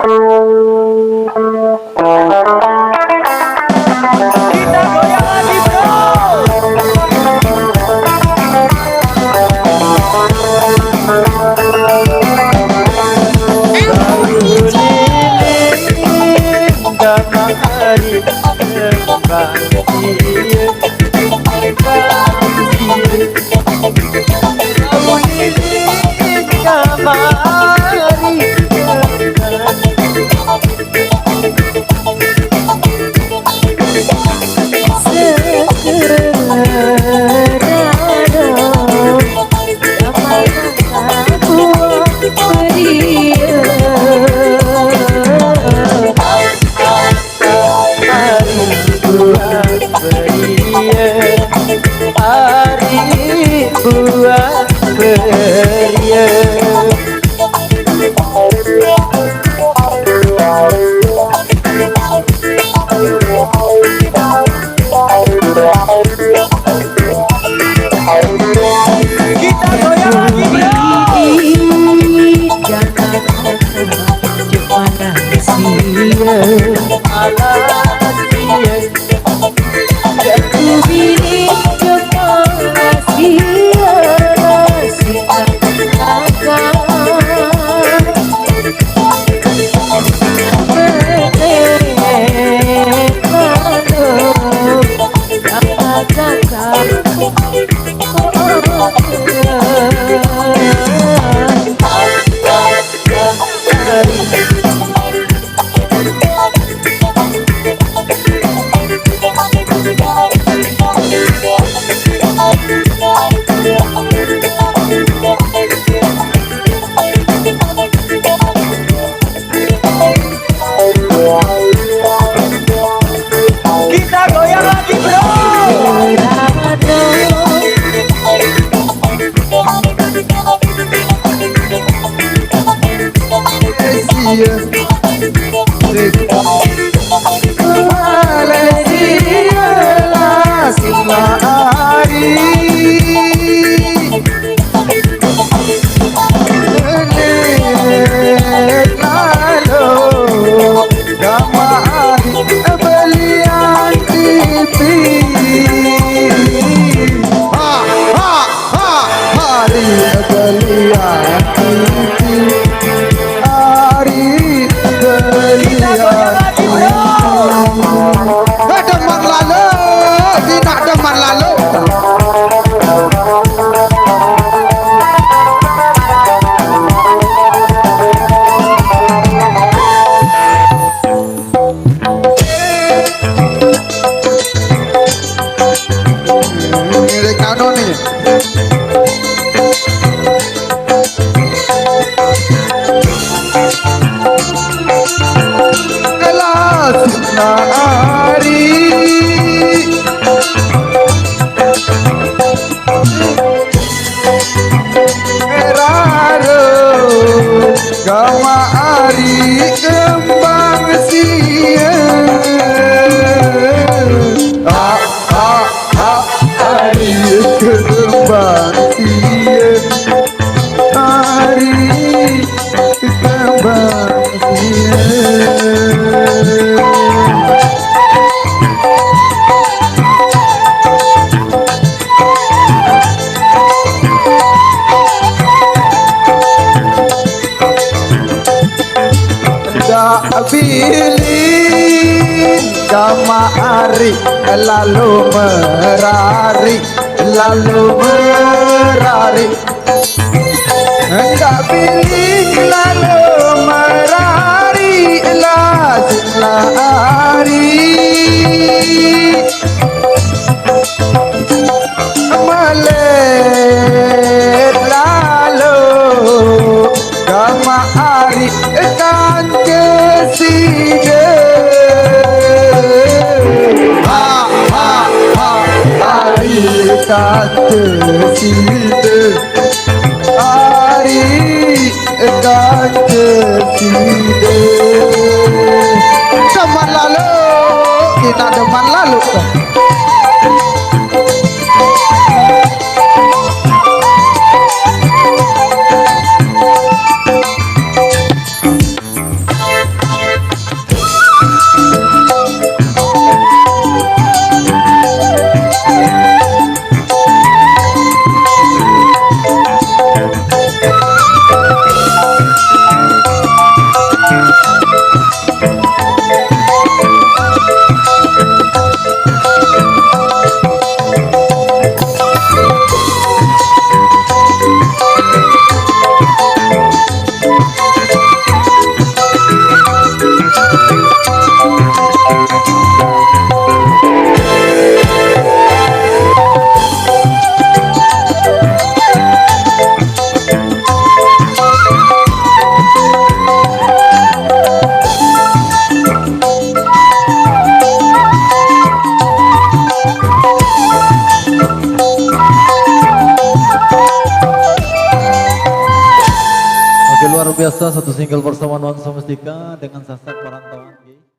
Kita goyang lagi bro. Gamari buah beria. Kita goyang lagi bro. Jangan gimana sia Alas dia aku pilih coba sia Kita goyang lagi bro. Kita goyang lagi bro. Deman lalu, tidak deman lalu. Ini kanon nih. Gamari kembang sia hari kembang sia hari kembang sia. Pilih gamari lalu merari enggak pilih lalu merari lazim lari melet lalu gamari kan keside hari kan keside hari kan keside teman lalu kita teman lalu biasa satu single bersama Nuansa Mustika dengan Sasak Perantauan.